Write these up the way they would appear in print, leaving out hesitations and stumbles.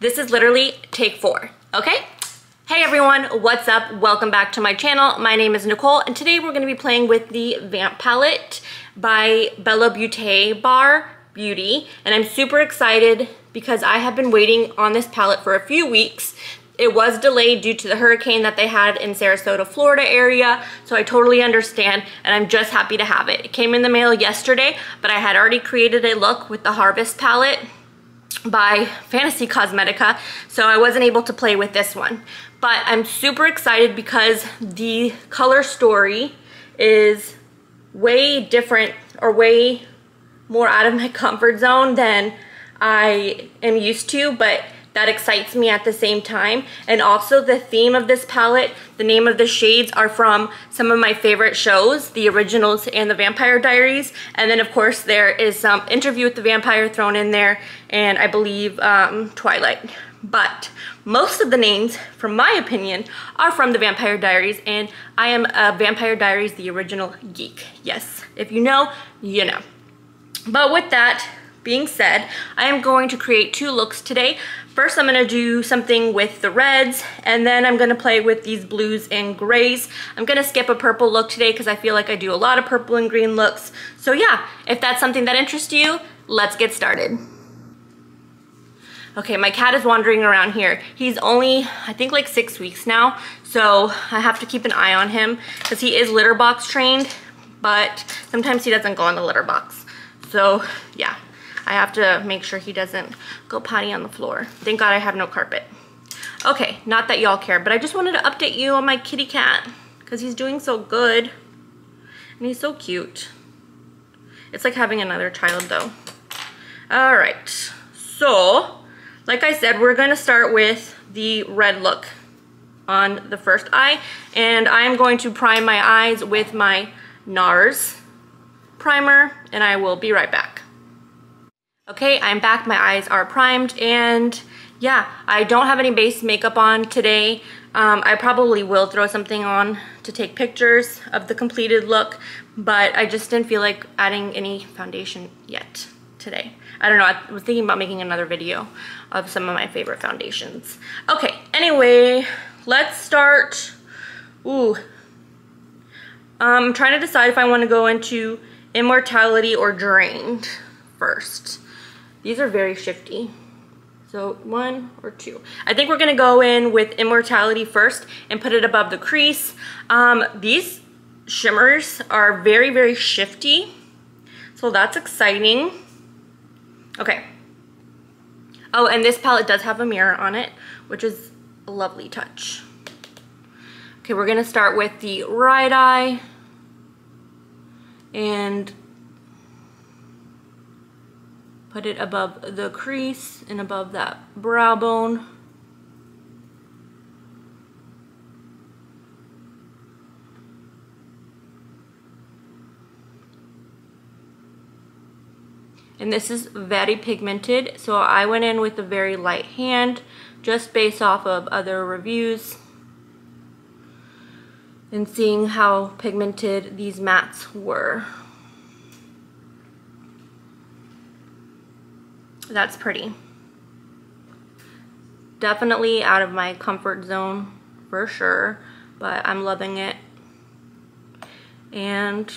This is literally take 4, okay? Hey everyone, what's up? Welcome back to my channel. My name is Nicole, and today we're gonna be playing with the Vamp palette by Bella Beaute bar Beauty, and I'm super excited because I have been waiting on this palette for a few weeks. It was delayed due to the hurricane that they had in Sarasota, Florida area, so I totally understand, and I'm just happy to have it. It came in the mail yesterday, but I had already created a look with the Harvest palette by Fantasy Cosmetica, so I wasn't able to play with this one. But I'm super excited because the color story is way different, or way more out of my comfort zone than I am used to, but that excites me at the same time. And also the theme of this palette, the name of the shades are from some of my favorite shows, The Originals and The Vampire Diaries. And then of course there is some Interview with the Vampire thrown in there, and I believe Twilight. But most of the names, from my opinion, are from The Vampire Diaries, and I am a Vampire Diaries The Original geek. Yes, if you know, you know. But with that being said, I am going to create 2 looks today. First, I'm gonna do something with the reds, and then I'm gonna play with these blues and grays. I'm gonna skip a purple look today because I feel like I do a lot of purple and green looks. So yeah, if that's something that interests you, let's get started. Okay, my cat is wandering around here. He's only, I think, like 6 weeks now, so I have to keep an eye on him because he is litter box trained, but sometimes he doesn't go on the litter box. So yeah, I have to make sure he doesn't go potty on the floor. Thank God I have no carpet. Okay, not that y'all care, but I just wanted to update you on my kitty cat because he's doing so good and he's so cute. It's like having another child though. All right, so like I said, we're gonna start with the red look on the first eye, and I'm going to prime my eyes with my NARS primer, and I will be right back. Okay, I'm back. My eyes are primed, and yeah, I don't have any base makeup on today. I probably will throw something on to take pictures of the completed look, but I just didn't feel like adding any foundation yet today. I don't know, I was thinking about making another video of some of my favorite foundations. Okay, anyway, let's start. Ooh, I'm trying to decide if I want to go into Immortality or Drained first. These are very shifty. So 1 or 2. I think we're gonna go in with Immortality first and put it above the crease. These shimmers are very, very shifty, so that's exciting. Okay. Oh, and this palette does have a mirror on it, which is a lovely touch. Okay, we're gonna start with the right eye and put it above the crease and above that brow bone. And this is very pigmented, so I went in with a very light hand just based off of other reviews and seeing how pigmented these mattes were. That's pretty. Definitely out of my comfort zone for sure, but I'm loving it. And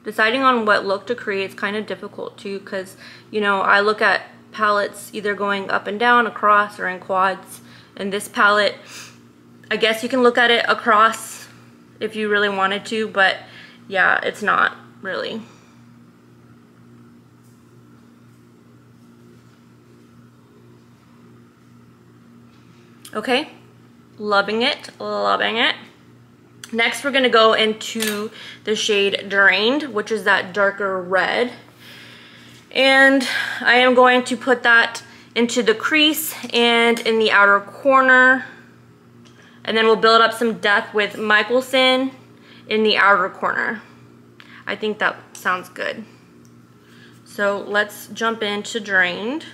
deciding on what look to create is kind of difficult too, because you know, I look at palettes either going up and down, across, or in quads, and this palette, I guess you can look at it across if you really wanted to, but yeah, it's not really. Okay, loving it, loving it. Next, we're gonna go into the shade Drained, which is that darker red. And I am going to put that into the crease and in the outer corner. And then we'll build up some depth with Michelson in the outer corner. I think that sounds good. So let's jump into Drained.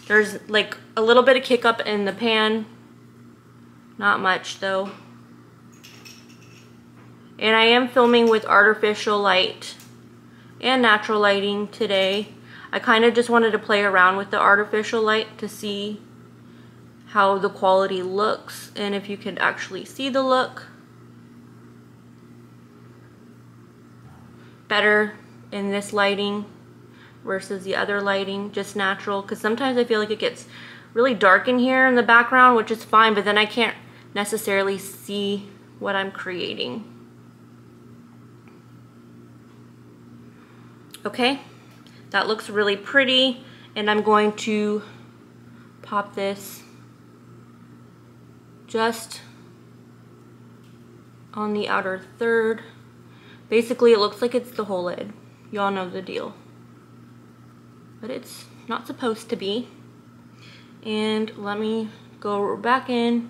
There's like a little bit of kick up in the pan. Not much though. And I am filming with artificial light and natural lighting today. I kind of just wanted to play around with the artificial light to see how the quality looks and if you could actually see the look better in this lighting versus the other lighting, just natural, because sometimes I feel like it gets really dark in here in the background, which is fine, but then I can't necessarily see what I'm creating. Okay, that looks really pretty, and I'm going to pop this just on the outer third. Basically, it looks like it's the whole lid. Y'all know the deal. But it's not supposed to be. And let me go back in.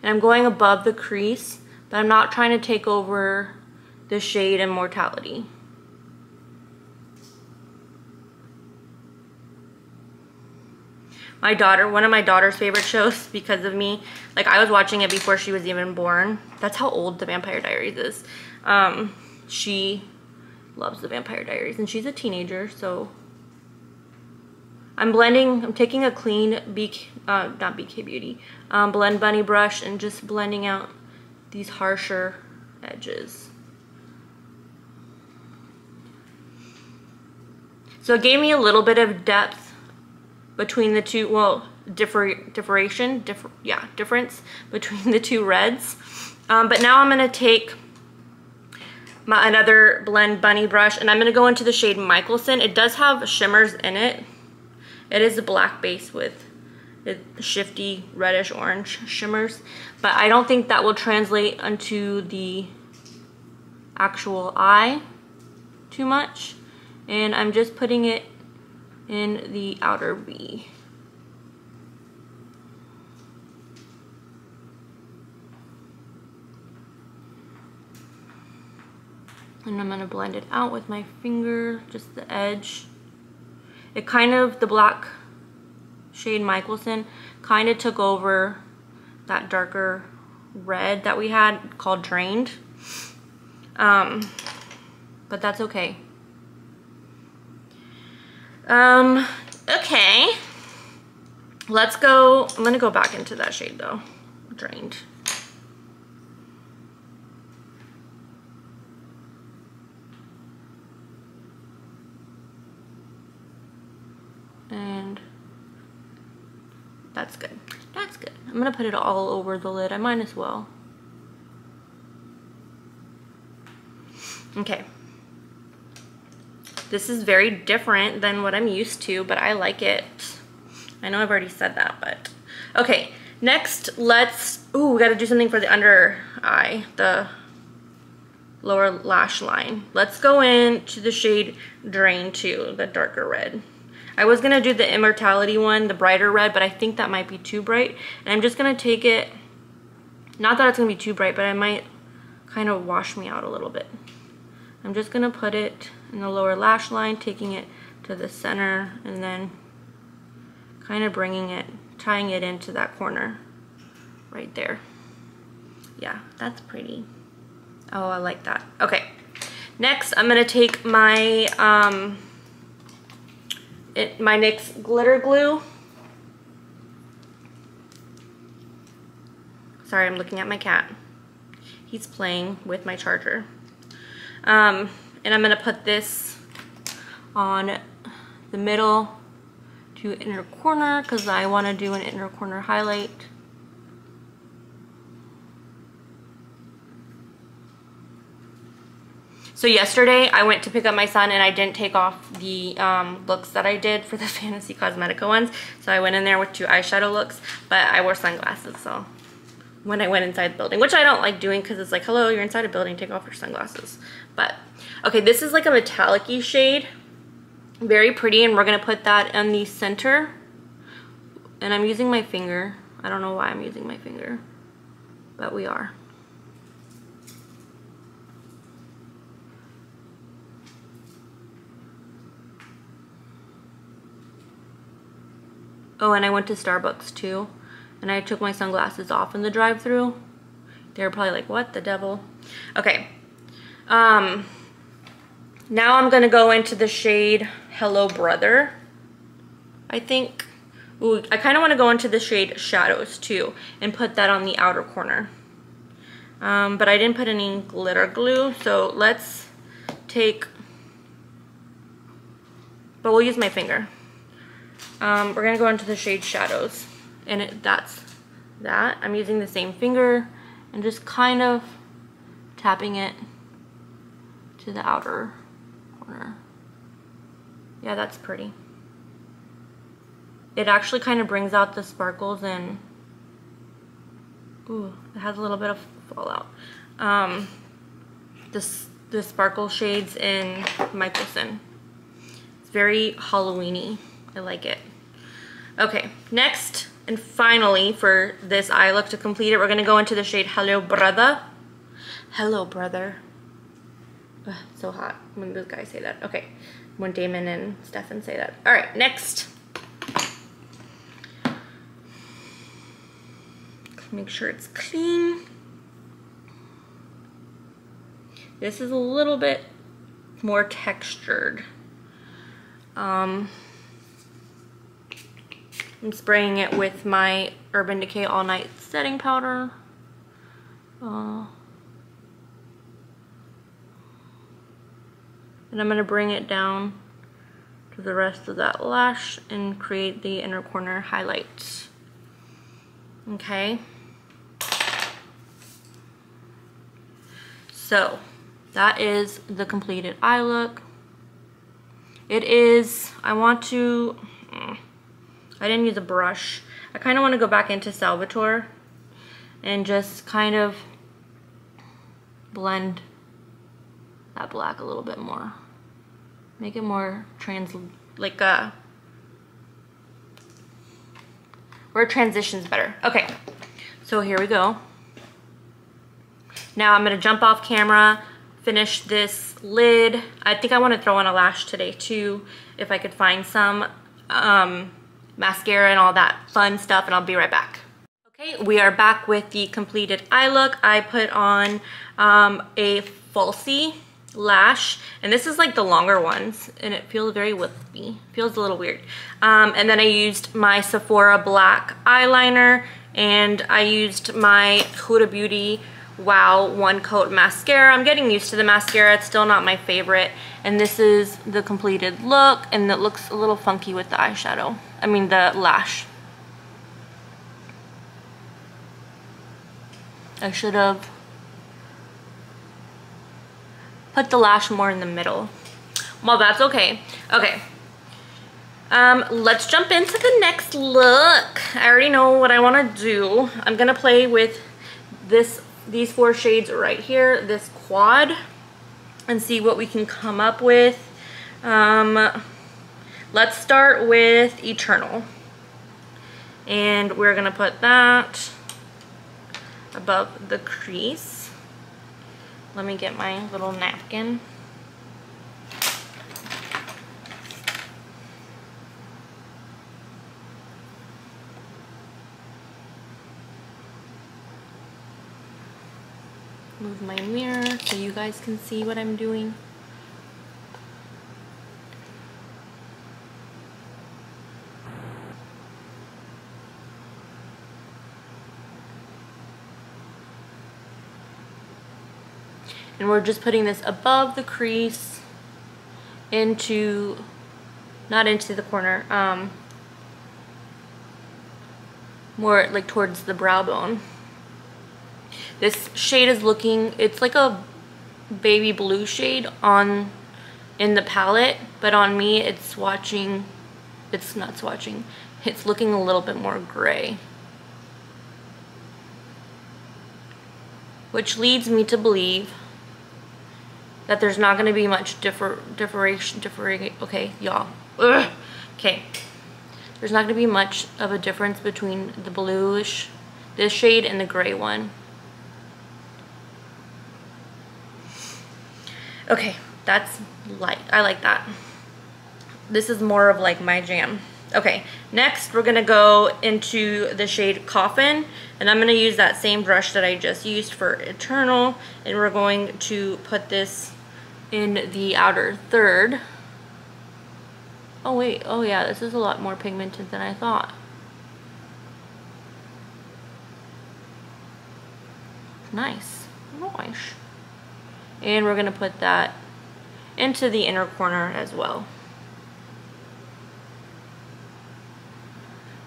And I'm going above the crease, but I'm not trying to take over the shade Immortality. My daughter, one of my daughter's favorite shows because of me, like I was watching it before she was even born. That's how old The Vampire Diaries is. She loves The Vampire Diaries and she's a teenager, so I'm taking a clean not BK Beauty, Blend Bunny brush and just blending out these harsher edges. So it gave me a little bit of depth between the two, well, difference between the two reds. But now I'm gonna take another Blend Bunny brush and I'm gonna go into the shade Michelson. It does have shimmers in it. It is a black base with shifty reddish orange shimmers, but I don't think that will translate onto the actual eye too much. And I'm just putting it in the outer V. And I'm gonna blend it out with my finger, just the edge. It kind of, the black shade Michelson kind of took over that darker red that we had called Drained. But that's okay. Okay, let's go. I'm gonna go back into that shade though, Drained. And that's good. That's good. I'm gonna put it all over the lid. I might as well. Okay. This is very different than what I'm used to, but I like it. I know I've already said that, but. Okay, next let's, we gotta do something for the under eye, the lower lash line. Let's go into the shade Drain 2, the darker red. I was gonna do the Immortality one, the brighter red, but I think that might be too bright. And I'm just gonna take it, not that it's gonna be too bright, but I might kind of wash me out a little bit. I'm just gonna put it in the lower lash line, taking it to the center, and then kind of bringing it, tying it into that corner right there. Yeah, that's pretty. Oh, I like that. Okay, next I'm gonna take my my NYX glitter glue. Sorry, I'm looking at my cat. He's playing with my charger. And I'm gonna put this on the middle to inner corner because I want to do an inner corner highlight. So yesterday I went to pick up my son and I didn't take off the looks that I did for the Fantasy Cosmetica ones. So I went in there with 2 eyeshadow looks, but I wore sunglasses, so when I went inside the building, which I don't like doing because it's like, hello, you're inside a building, take off your sunglasses. But, okay, this is like a metallic-y shade. Very pretty, and we're gonna put that in the center. And I'm using my finger. I don't know why I'm using my finger, but we are. Oh, and I went to Starbucks too, and I took my sunglasses off in the drive-thru. They were probably like, what the devil? Okay. Now I'm gonna go into the shade Hello Brother, I think. Ooh, I kind of want to go into the shade Shadows too and put that on the outer corner. But I didn't put any glitter glue, so let's take, but we'll use my finger. We're gonna go into the shade Shadows, and that's that. I'm using the same finger and just kind of tapping it to the outer corner. Yeah, that's pretty. It actually kind of brings out the sparkles, and ooh, it has a little bit of fallout. The sparkle shades in Michelson. It's very Halloween-y. I like it. Okay, next and finally for this eye look to complete it, we're gonna go into the shade Hello Brother. Hello Brother. Ugh, so hot when those guys say that. Okay, when Damon and Stefan say that. All right, next. Make sure it's clean. This is a little bit more textured. I'm spraying it with my Urban Decay All Night Setting Powder. And I'm gonna bring it down to the rest of that lash and create the inner corner highlights. Okay. So that is the completed eye look. It is, I didn't use a brush. I kind of want to go back into Salvatore and just kind of blend that black a little bit more. Make it more where it transitions better. Okay, so here we go. Now I'm gonna jump off camera, finish this lid. I think I wanna throw on a lash today too, if I could find some mascara and all that fun stuff, and I'll be right back. Okay, we are back with the completed eye look. I put on a falsie lash, and this is like the longer ones, and it feels very wispy. Feels a little weird. And then I used my Sephora black eyeliner, and I used my Huda Beauty Wow One Coat mascara. I'm getting used to the mascara. It's still not my favorite. And this is the completed look, and it looks a little funky with the eyeshadow. I mean the lash. I should have put the lash more in the middle. Well, that's okay. Okay. Let's jump into the next look. I already know what I want to do. I'm gonna play with these 4 shades right here, this quad, and see what we can come up with. Let's start with Eternal, and we're gonna put that above the crease. Let me get my little napkin. Move my mirror so you guys can see what I'm doing. And we're just putting this above the crease into, not into the corner, more like towards the brow bone. This shade is looking, it's like a baby blue shade in the palette, but on me it's swatching, it's not swatching, it's looking a little bit more gray. Which leads me to believe that there's not going to be much okay, y'all. Okay. There's not going to be much of a difference between the bluish, this shade, and the gray one. Okay, that's light. I like that. This is more of like my jam. Okay, next we're gonna go into the shade Coffin, and I'm gonna use that same brush that I just used for Eternal, and we're going to put this in the outer third. Oh wait, oh yeah, this is a lot more pigmented than I thought. Nice, nice. And we're gonna put that into the inner corner as well.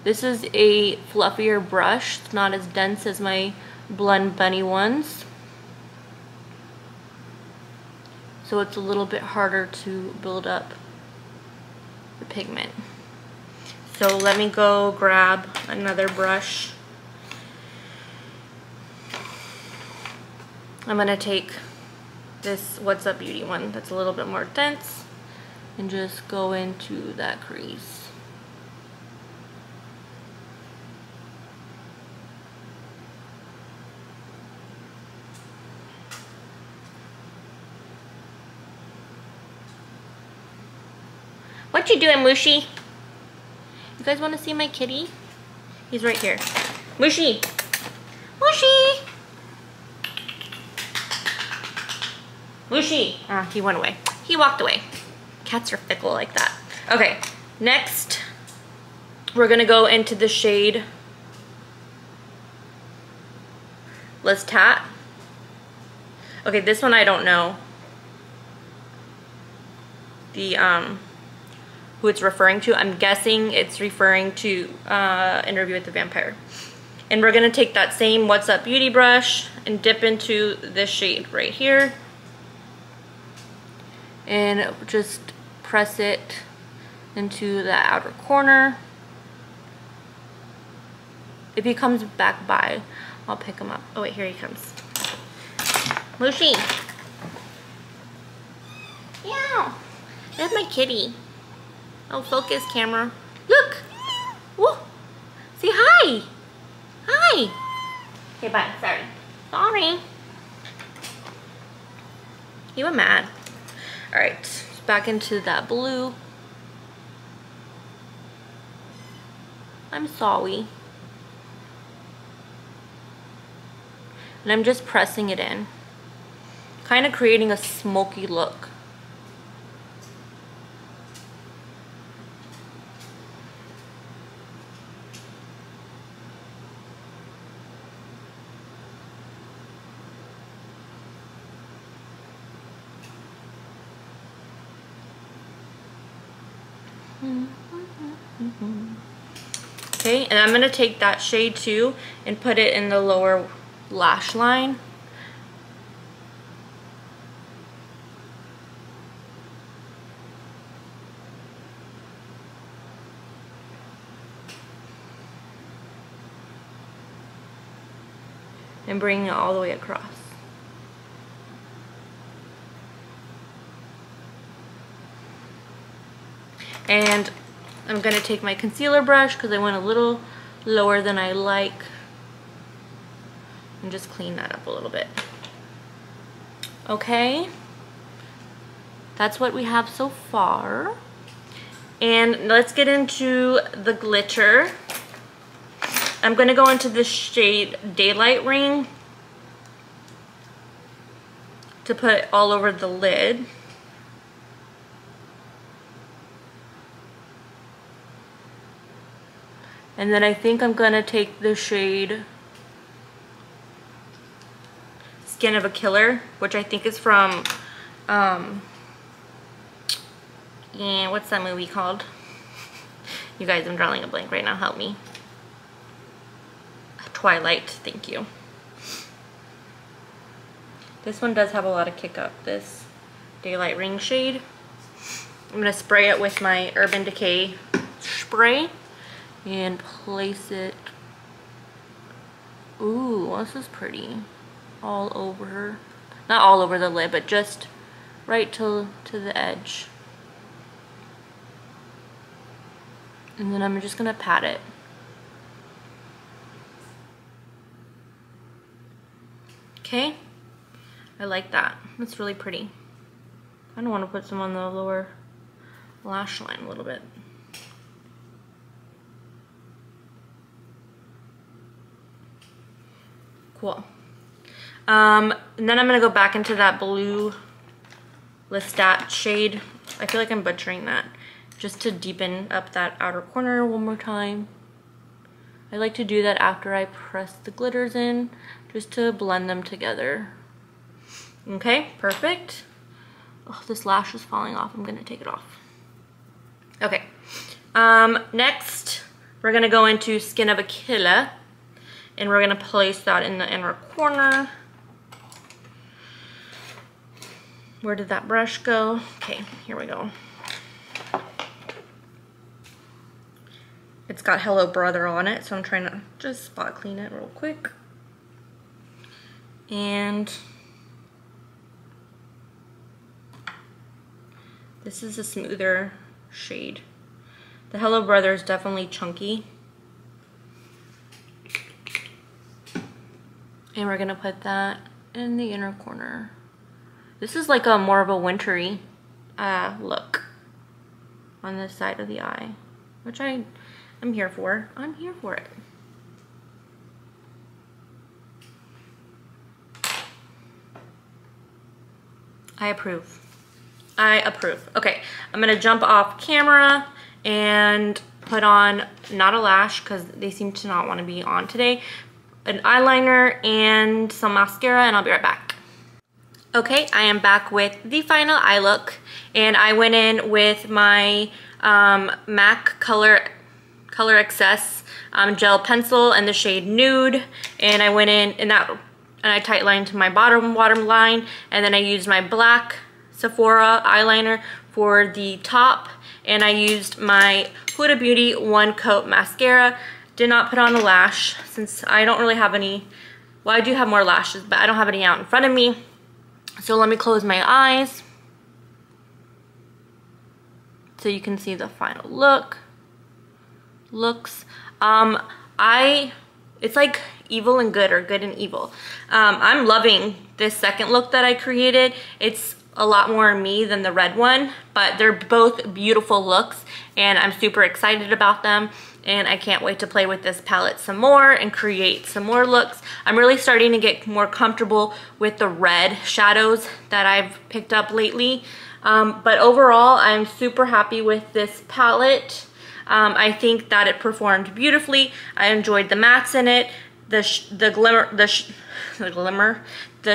This is a fluffier brush. It's not as dense as my Blend Bunny ones. So it's a little bit harder to build up the pigment. So let me go grab another brush. I'm gonna take this What's Up Beauty one that's a little bit more dense and just go into that crease. What you doing, Mushy? You guys want to see my kitty? He's right here. Mushy! Mushy! Mushy! Ah, he went away. He walked away. Cats are fickle like that. Okay, next we're gonna go into the shade Let's Tat. Okay, this one I don't know the who it's referring to. I'm guessing it's referring to Interview with the Vampire. And we're gonna take that same What's Up Beauty brush and dip into this shade right here. And just press it into the outer corner. If he comes back by, I'll pick him up. Oh wait, here he comes. Mushy. Yeah. That's my kitty. Oh, focus, camera. Look! Whoa! Say hi! Hi! Okay, bye. Sorry. Sorry. You were mad. Alright, back into that blue. I'm sorry. And I'm just pressing it in. Kind of creating a smoky look. Okay, and I'm going to take that shade too and put it in the lower lash line. And bring it all the way across. And I'm going to take my concealer brush because I went a little lower than I like. And just clean that up a little bit. Okay. That's what we have so far. And let's get into the glitter. I'm going to go into the shade Daylight Ring to put all over the lid. And then I think I'm gonna take the shade Skin of a Killer, which I think is from, yeah, what's that movie called? You guys, I'm drawing a blank right now, help me. Twilight, thank you. This one does have a lot of kick up, this Daylight Ring shade. I'm gonna spray it with my Urban Decay spray. And place it, ooh, this is pretty, all over her, not all over the lid, but just right to the edge. And then I'm just gonna pat it. Okay, I like that, that's really pretty. I kind of want to put some on the lower lash line a little bit. Cool. And then I'm going to go back into that blue Lestat shade. I feel like I'm butchering that. Just to deepen up that outer corner one more time. I like to do that after I press the glitters in, just to blend them together. Okay, perfect. Oh, this lash is falling off. I'm gonna take it off. Okay, next we're gonna go into Skin of a Killer, and we're gonna place that in the inner corner. Where did that brush go? Okay, here we go. It's got Hello Brother on it, so I'm trying to just spot clean it real quick. And this is a smoother shade. The Hello Brother is definitely chunky. And we're gonna put that in the inner corner. This is like a more of a wintry look on this side of the eye, which I'm here for. I'm here for it. I approve. I approve. Okay, I'm gonna jump off camera and put on, not a lash because they seem to not want to be on today, an eyeliner and some mascara, and I'll be right back. Okay, I am back with the final eye look, and I went in with my MAC Color Excess gel pencil in the shade Nude, and I went in that, and I tight lined my bottom line, and then I used my black Sephora eyeliner for the top, and I used my Huda Beauty One Coat mascara. Did not put on a lash since I don't really have any, well, I do have more lashes, but I don't have any out in front of me. So let me close my eyes so you can see the final looks. It's like evil and good, or good and evil. I'm loving this second look that I created. It's a lot more me than the red one, but they're both beautiful looks, and I'm super excited about them. And I can't wait to play with this palette some more and create some more looks. I'm really starting to get more comfortable with the red shadows that I've picked up lately. But overall, I'm super happy with this palette. I think that it performed beautifully. I enjoyed the mattes in it. The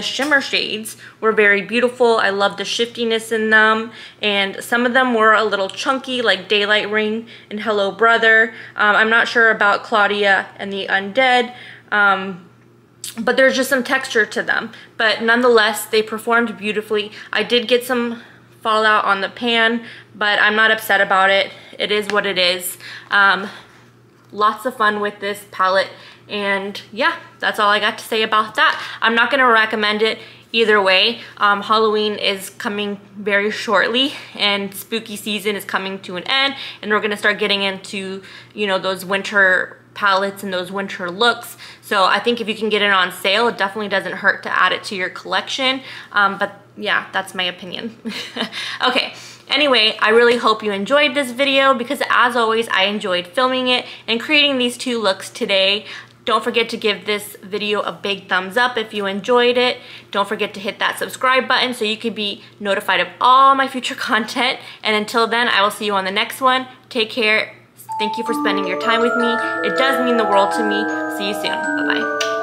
shimmer shades were very beautiful. I love the shiftiness in them, and some of them were a little chunky, like Daylight Ring and Hello Brother. I'm not sure about Claudia and the Undead, but there's just some texture to them. But nonetheless, they performed beautifully. I did get some fallout on the pan, but I'm not upset about it. It is what it is. Lots of fun with this palette. And yeah, that's all I got to say about that. I'm not gonna recommend it either way. Halloween is coming very shortly, and spooky season is coming to an end, and we're gonna start getting into, you know, those winter palettes and those winter looks. So I think if you can get it on sale, it definitely doesn't hurt to add it to your collection. But yeah, that's my opinion. Okay. Anyway, I really hope you enjoyed this video, because as always, I enjoyed filming it and creating these two looks today. Don't forget to give this video a big thumbs up if you enjoyed it. Don't forget to hit that subscribe button so you can be notified of all my future content. And until then, I will see you on the next one. Take care. Thank you for spending your time with me. It does mean the world to me. See you soon. Bye-bye.